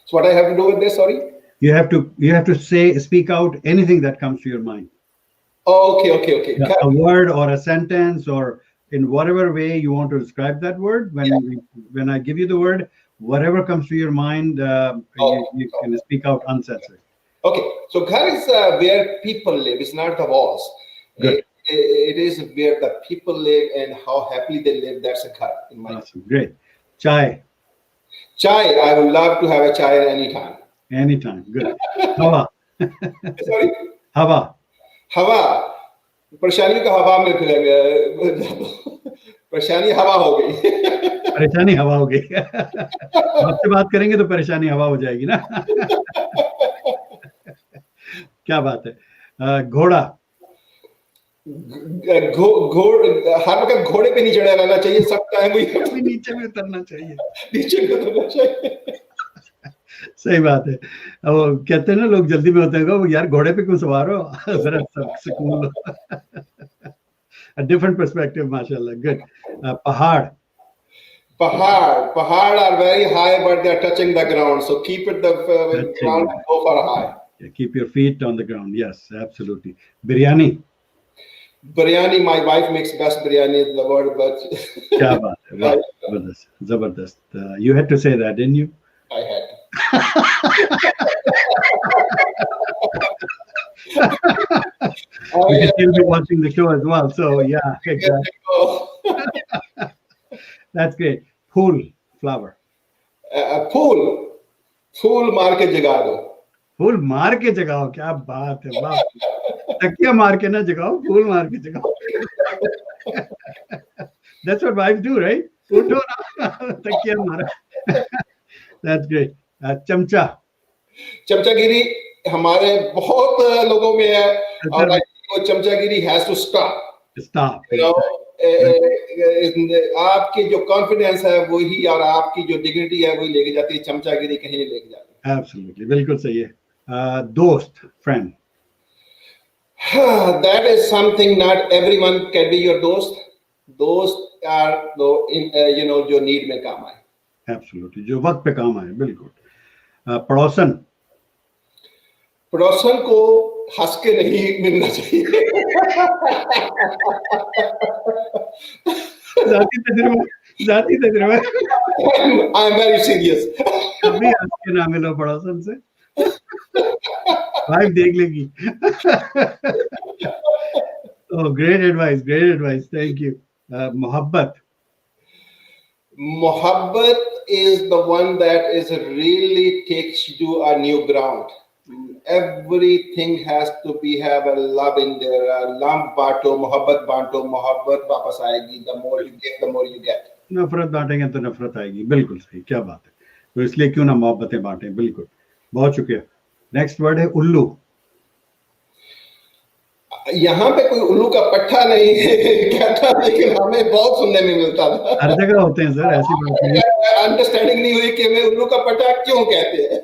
Speaker 2: So what I have to do with this, sorry?
Speaker 1: You have to speak out anything that comes to your mind.
Speaker 2: Oh, okay.
Speaker 1: Yeah, a word or a sentence, or in whatever way you want to describe that word. When I give you the word, whatever comes to your mind, you can speak out uncensored.
Speaker 2: Okay, so ghar is where people live. It's not the walls.
Speaker 1: Good.
Speaker 2: It is where the people live and how happily they live. That's a ghar in my.
Speaker 1: Awesome, great. Chai.
Speaker 2: Chai, I would love to have a chai at any time.
Speaker 1: Anytime, good. Hawa.
Speaker 2: Sorry.
Speaker 1: Hawa.
Speaker 2: हवा परेशानी का हवा में परेशानी हवा हो गई
Speaker 1: परेशानी हवा हो गई आपसे बात करेंगे तो परेशानी हवा हो जाएगी ना क्या बात है घोड़ा
Speaker 2: हर वक्त घोड़े पे नहीं चढ़ा रहना चाहिए सब टाइम
Speaker 1: नीचे में उतरना चाहिए सही बात है वो कहते हैं ना लोग जल्दी में होते हैं वो यार घोड़े पे क्यों सवार हो जरा सुकून लो a different perspective mashallah good pahad
Speaker 2: are very high but they are touching the ground so keep it the ground and go for high.
Speaker 1: Yeah, keep your feet on the ground. Yes, absolutely. Biryani,
Speaker 2: my wife makes best biryani in the world, but
Speaker 1: kya baat hai, wow, zabardast. You had to say that, didn't you?
Speaker 2: I had to.
Speaker 1: Because you'll be watching the show as well. So yeah, exactly. That's great. Phool, flower.
Speaker 2: Phool मार के जगा दो.
Speaker 1: फूल मार के जगाओ क्या बात है वाह तकिया मार के ना जगाओ फूल मार के जगाओ That's what wives do, right? उठो ना तकिया मारा. That's great.
Speaker 2: चमचागिरी हमारे बहुत लोगों में है और वो चमचागिरी has to stop. You know, आपकी जो कॉन्फिडेंस है वही और आपकी जो डिग्निटी है वही लेके जाती है चमचागिरी कहीं नहीं लेके जाती.
Speaker 1: Absolutely, बिल्कुल सही है. Dost, friend.
Speaker 2: That is something not everyone can be your dost. Dost are जो नीड में काम आए.
Speaker 1: Absolutely, जो वक्त पे काम आए बिल्कुल. पड़ोसन
Speaker 2: को हंस के नहीं मिलना चाहिए.
Speaker 1: जाती तजुर्बा.
Speaker 2: I am very serious.
Speaker 1: कभी हंस के ना मिलो पड़ोसन से, वाइफ देख लेगी। Oh, great advice, thank you. मोहब्बत
Speaker 2: Mohabbat is the one that is really takes you to a new ground. Everything has to be have a love in there. Love bato, mohabbat वापस आएगी. The more you give, the more you get.
Speaker 1: नफरत बांटेंगे तो नफरत आएगी, बिल्कुल सही, क्या बात है। तो इसलिए क्यों ना मोहब्बतें बांटें, बिल्कुल, बहुत शुक्रिया। नेक्स्ट वर्ड है उल्लू।
Speaker 2: यहाँ पे कोई उल्लू का पट्टा नहीं कहता, लेकिन हमें बहुत सुनने में मिलता था।
Speaker 1: हर जगह होते हैं सर, ऐसी बात नहीं।
Speaker 2: अंडरस्टैंडिंग नहीं हुई कि हमें उल्लू का पट्टा क्यों कहते हैं।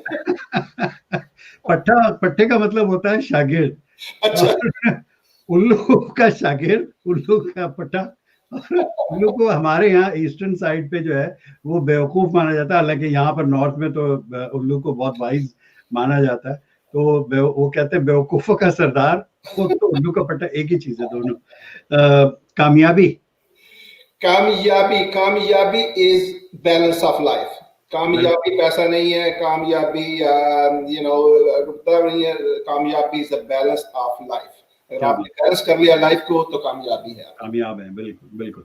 Speaker 1: पट्टे का मतलब होता है शागिर्द।
Speaker 2: अच्छा।
Speaker 1: उल्लू का शागिर्द, उल्लू का पट्टा। उल्लू को हमारे यहाँ ईस्टर्न साइड पे जो है वो बेवकूफ माना जाता है, हालांकि यहाँ पर नॉर्थ में तो उल्लू को बहुत वाइज माना जाता है। तो वो कहते हैं बेवकूफों का सरदार, वो तो उल्लू का पट्टा एक ही चीज है दोनों। कामयाबी
Speaker 2: कामयाबी इज बैलेंस ऑफ लाइफ। कामयाबी पैसा नहीं है, कामयाबी रुपया नहीं है, कामयाबी is a balance of life. अगर आपने बैलेंस कर लिया लाइफ को तो कामयाबी है, कामयाब है।
Speaker 1: बिल्कुल।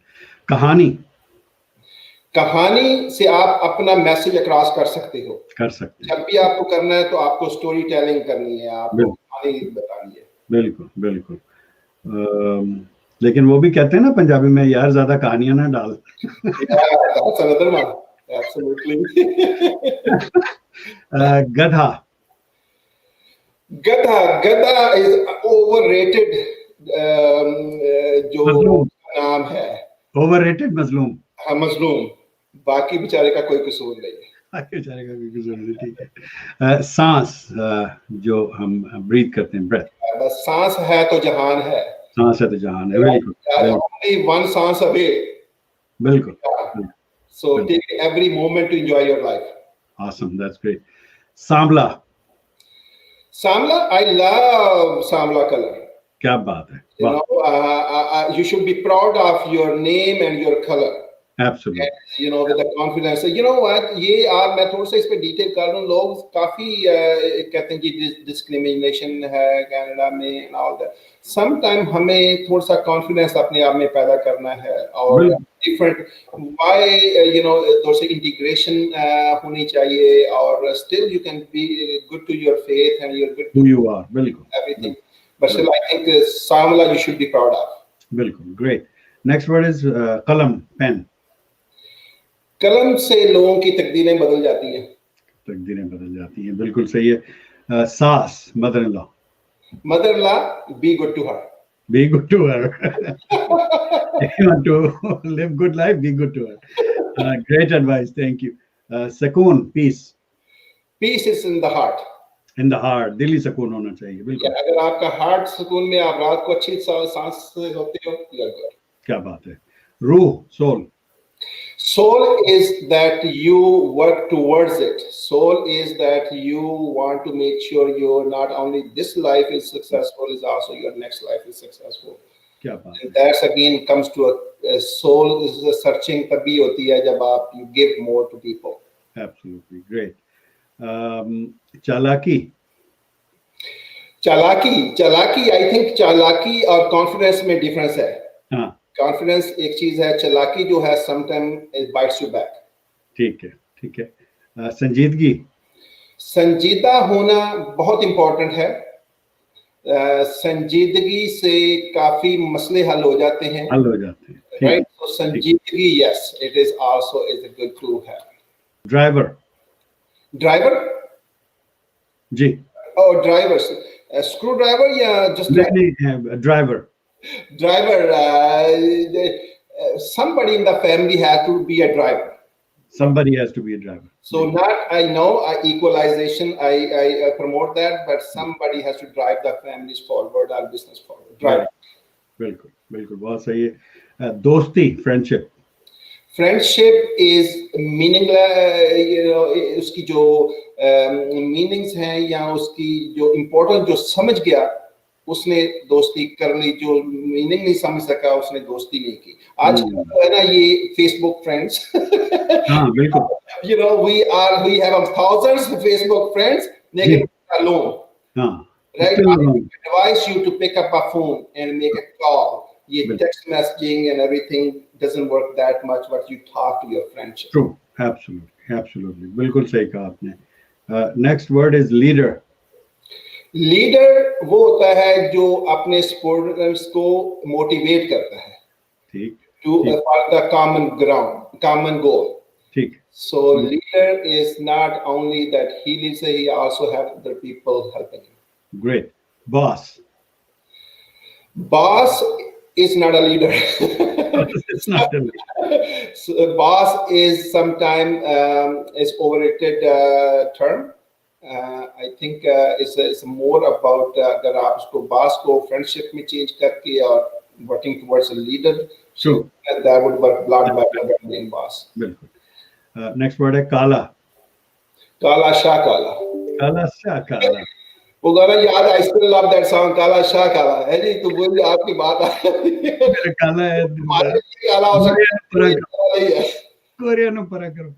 Speaker 1: कहानी
Speaker 2: से आप अपना मैसेज अक्रॉस कर सकते हो। जब भी आपको करना है तो आपको स्टोरी टेलिंग करनी है, आपको कहानी बतानी है।
Speaker 1: बिल्कुल। लेकिन वो भी कहते हैं ना पंजाबी में, यार ज्यादा कहानियां ना डाल।
Speaker 2: गधा इज ओवररेटेड, जो नाम है
Speaker 1: ओवररेटेड, मजलूम।
Speaker 2: हाँ, मजलूम। बाकी बेचारे का कोई कसूर नहीं है।
Speaker 1: बेचारे का कोई कसूर नहीं, ठीक है। सांस, जो हम ब्रीथ करते हैं, ब्रेथ।
Speaker 2: बस सांस है तो जहान है।
Speaker 1: सांस है तो जहान है,
Speaker 2: only one सांस away।
Speaker 1: बिल्कुल।
Speaker 2: So take every moment to enjoy your life.
Speaker 1: Awesome, that's great. सांवला,
Speaker 2: I love सांवला color.
Speaker 1: क्या बात है।
Speaker 2: You know, you should be proud of your name and your color.
Speaker 1: Absolutely.
Speaker 2: And, you know, with the confidence. You know what? ये आप मैं थोड़ा सा इस पे डिटेल कर रहा हूँ। लोग काफी कहते हैं कि डिस्क्रिमिनेशन है कनाडा में and all that. Sometimes हमें थोड़ा सा कॉन्फिडेंस अपने आप में पैदा करना है, और different why you know those integration होनी चाहिए, और still you can be good to your faith and you're good to
Speaker 1: who you are, बिल्कुल,
Speaker 2: everything. But still I think Samla you should be proud of.
Speaker 1: बिल्कुल, great. Next word is कलम, pen.
Speaker 2: कलम से लोगों की तकदीरें बदल जाती हैं,
Speaker 1: बिल्कुल सही है। सास, mother in law,
Speaker 2: be good to her.
Speaker 1: Be good to her. If you want to live good life, be good to her. Great advice, thank you. Sukoon, peace.
Speaker 2: Peace is in the heart.
Speaker 1: In the heart, दिली सुकून होना चाहिए, बिल्कुल।
Speaker 2: अगर आपका heart सुकून में, आप रात को अच्छी सांस होते हो, you're good.
Speaker 1: क्या बात है। रूह, soul.
Speaker 2: Soul is that you work towards it. Soul is that you want to make sure you're not only this life is successful, is also your next life is successful.
Speaker 1: क्या बात।
Speaker 2: And that's again comes to a soul is a searching तभी होती है जब आप you give more to people.
Speaker 1: Absolutely, great. चालाकी,
Speaker 2: I think चालाकी और confidence में difference है।
Speaker 1: हाँ,
Speaker 2: कॉन्फिडेंस एक चीज है, चालाकी जो है sometime it bytes you back.
Speaker 1: ठीक है। संजीदा
Speaker 2: होना बहुत इंपॉर्टेंट है। संजीदगी से काफी मसले हल हो जाते हैं, राइट? तो संजीदगी, yes, it is also is a good to have. Driver
Speaker 1: जी,
Speaker 2: और ड्राइवर्स, स्क्रू ड्राइवर या just
Speaker 1: driver?
Speaker 2: Somebody in the family has to be a driver.
Speaker 1: Somebody has to be a driver.
Speaker 2: So not, I know, equalization, I promote that, but somebody has to drive the families forward or business forward. Drive.
Speaker 1: बिल्कुल, बहुत सही है। दोस्ती,
Speaker 2: friendship is meaningless, you know, उसकी जो meanings हैं या उसकी जो important जो समझ गया उसने दोस्ती कर ली, जो मीनिंग नहीं समझ सका उसने दोस्ती नहीं की। आज है ना ये फेसबुक फ्रेंड्स,
Speaker 1: हाँ बिल्कुल,
Speaker 2: you know we have thousands of Facebook friends लेकिन alone,
Speaker 1: हाँ
Speaker 2: right?
Speaker 1: still
Speaker 2: I
Speaker 1: alone.
Speaker 2: advise you to pick up a phone and make a call. ये
Speaker 1: बिल्कुल.
Speaker 2: text messaging and everything doesn't work that much, but you talk to your friendship.
Speaker 1: True, absolutely, बिल्कुल सही कहा आपने. Next word is leader.
Speaker 2: Leader वो होता है जो अपने स्टूडेंट्स को मोटिवेट करता है
Speaker 1: ठीक,
Speaker 2: to
Speaker 1: ठीक,
Speaker 2: for the common goal.
Speaker 1: ठीक.
Speaker 2: So leader is not only that he leads, he also have other people helping him.
Speaker 1: Great. Boss.
Speaker 2: Boss is not a leader.
Speaker 1: It's not a leader.
Speaker 2: So boss is sometimes is overrated term. I think it's more about अगर आप उसको boss को friendship में change करके और working towards a leader,
Speaker 1: True.
Speaker 2: and that would work a lot better than being boss.
Speaker 1: बिल्कुल. Next word है काला.
Speaker 2: काला शाह काला.
Speaker 1: काला शाह काला.
Speaker 2: वो गाना याद है, I still love that song, काला शाह काला है जी। तो बोलिए आपकी बात आ
Speaker 1: मेरा काला है,
Speaker 2: काला हो सकता है,
Speaker 1: कोरिया नो परा करो.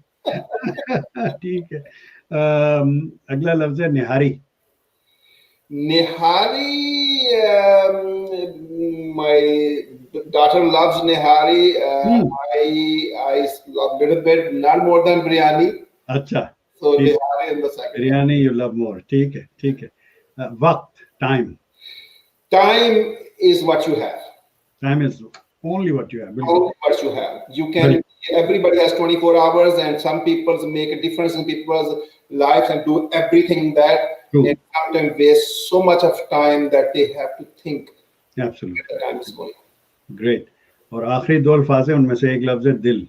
Speaker 1: ठीक है. अगला लफ्ज है निहारी.
Speaker 2: Nihari, my daughter loves Nihari. I love a little bit, not more than biryani.
Speaker 1: अच्छा.
Speaker 2: So Nihari in the second.
Speaker 1: Biryani you love more. ठीक है, ठीक है. वक्त, time.
Speaker 2: Time is what you have.
Speaker 1: Time is only what you have.
Speaker 2: Only what you have. You can. Everybody has 24 hours, and some people make a difference in people's lives and do everything that.
Speaker 1: True.
Speaker 2: And sometimes waste so much of time that they have to think.
Speaker 1: Absolutely.
Speaker 2: The time is going.
Speaker 1: Great. और आखिरी दो अल्फाज है, उनमें से एक लफ्ज है दिल.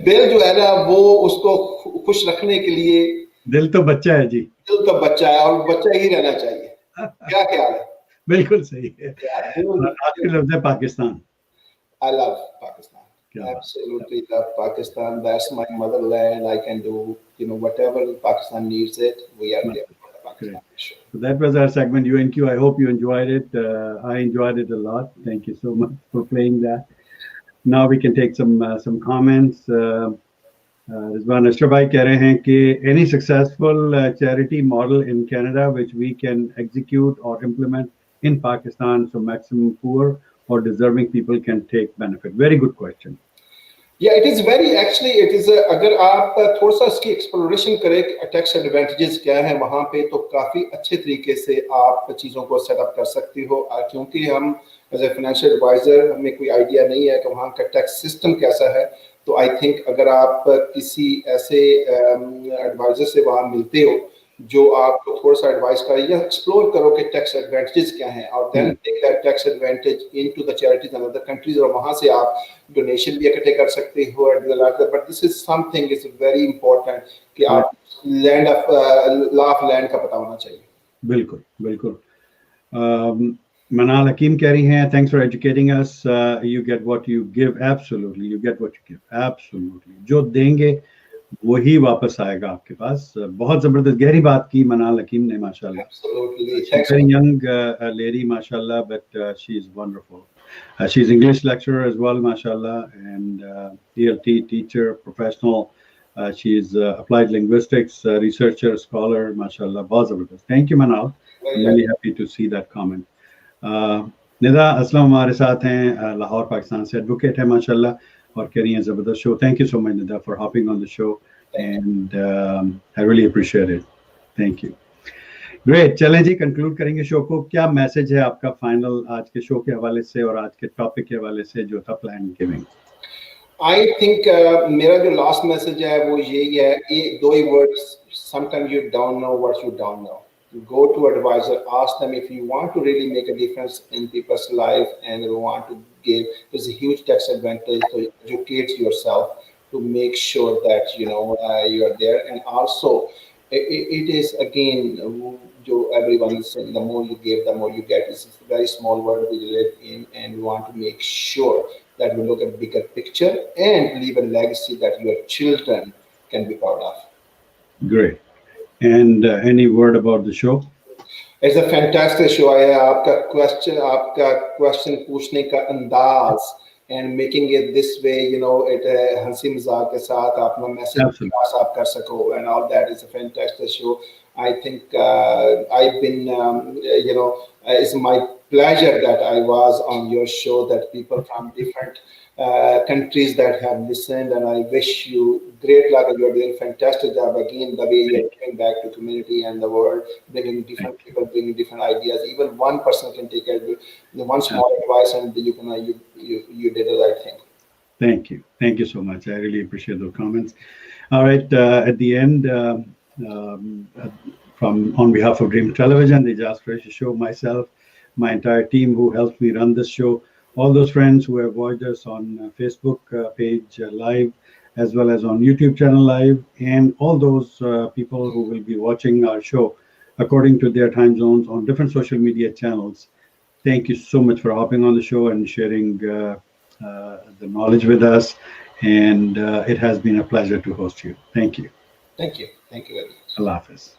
Speaker 2: दिल जो है ना वो उसको खुश रखने के लिए,
Speaker 1: दिल तो बच्चा है जी.
Speaker 2: दिल तो बच्चा है और बच्चा ही रहना चाहिए. क्या ख्याल है?
Speaker 1: बिल्कुल सही है. आखिरी लफ्ज है Pakistan.
Speaker 2: I love Pakistan. Absolutely love Pakistan. That's my motherland. I can do, whatever Pakistan needs it. We are there for Pakistan. Sure.
Speaker 1: So that was our segment, UNQ. I hope you enjoyed it. I enjoyed it a lot. Thank you so much for playing that. Now we can take some comments. Rizwan Ashrabai कह रहे हैं कि any successful charity model in Canada which we can execute or implement in Pakistan so maximum poor or deserving people can take benefit. Very good question.
Speaker 2: Yeah, it is very, actually it is अगर आप थोड़ा सा इसकी exploration करें tax advantages क्या है वहाँ पे, तो काफ़ी अच्छे तरीके से आप चीज़ों को सेटअप कर सकते हो. क्योंकि हम एज ए फाइनेंशियल एडवाइजर हमें कोई आइडिया नहीं है कि वहाँ का टैक्स सिस्टम कैसा है. तो आई थिंक अगर आप किसी ऐसे एडवाइजर से वहाँ मिलते हो जो आपको थोड़ा सा एडवाइस करे या एक्सप्लोर करो कि टैक्स एडवांटेजेस क्या हैं, और then take that tax advantage into the charities in other countries, और वहां से आप डोनेशन भी इकट्ठे कर सकते हो. But this is something is very important कि आप land of law of land का पता होना चाहिए.
Speaker 1: बिल्कुल बिल्कुल. Manal Hakim कह रही हैं, thanks for educating us. You get what you give. Absolutely, you get what you give. Absolutely. जो देंगे वही वापस आएगा आपके पास. बहुत जबरदस्त गहरी बात की मनाल हकीम ने, माशाल्लाह.
Speaker 2: Absolutely.
Speaker 1: She's a very young lady, mashallah, but she is wonderful. She's English lecturer as well, mashallah, and ELT teacher, professional. She is applied linguistics researcher, scholar, mashallah. बहुत जबरदस्त. Thank you, Manal. I'm really happy to see that comment. Nida Aslam हमारे साथ हैं, लाहौर पाकिस्तान से advocate है माशाल्लाह, और कह रही हैं ज़बरदस्त show. Thank you so much Nida for hopping on the show, and I really appreciate it. Thank you. Great. चलें जी, कंक्लूड करेंगे शो को. क्या मैसेज है आपका फाइनल आज के शो के हवाले से और आज के टॉपिक के हवाले से जो था प्लान गिविंग?
Speaker 2: आई थिंक मेरा जो लास्ट मैसेज है वो यही है, ये दो ही words, sometime you don't know what you don't know. Go to advisor, ask them if you want to really make a difference in people's life and you want to give. There's a huge tax advantage to educate yourself to make sure that you are there. And also it is again, everyone is saying, the more you give, the more you get. It's a very small world we live in, and we want to make sure that we look at bigger picture and leave a legacy that your children can be proud of.
Speaker 1: Great. And any word about the show?
Speaker 2: It's a fantastic show. आपका question पूछने का अंदाज and making it this way, it हंसी मजाक के साथ अपना message
Speaker 1: Absolutely.
Speaker 2: पास आप कर सको, and all that is a fantastic show. I think I've been, it's my pleasure that I was on your show, that people from different countries that have listened, and I wish you great luck. You're doing fantastic job again, the way you're giving back to community and the world, bringing different people, bringing different ideas. Even one person can take one small advice, and you did the right thing.
Speaker 1: Thank you so much. I really appreciate those comments. All right, at the end, from on behalf of Dream Television, the Aijaz Qureshi Show, myself, my entire team who helped me run this show, all those friends who have watched us on Facebook page live, as well as on YouTube channel live, and all those people who will be watching our show according to their time zones on different social media channels. Thank you so much for hopping on the show and sharing the knowledge with us. And it has been a pleasure to host you. Thank you.
Speaker 2: Thank you. Thank you very much.
Speaker 1: Allah Hafiz.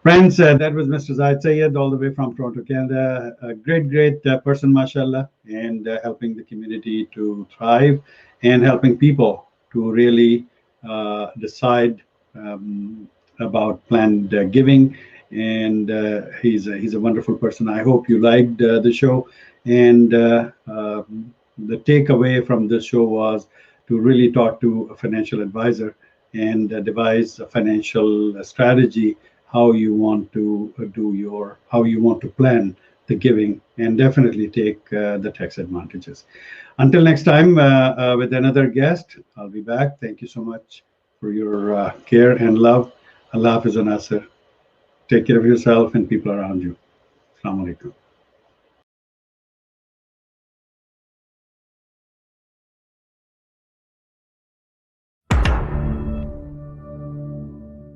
Speaker 1: Friends, that was Mr. Zahid Syed, all the way from Toronto, Canada. A great person, mashallah, and helping the community to thrive and helping people to really decide about planned giving. And he's a wonderful person. I hope you liked the show. And the takeaway from this show was to really talk to a financial advisor and devise a financial strategy, how you want to how you want to plan the giving, and definitely take the tax advantages. Until next time, with another guest, I'll be back. Thank you so much for your care and love. Allah Hafiz, Nasir. Take care of yourself and people around you. Assalamu alaikum.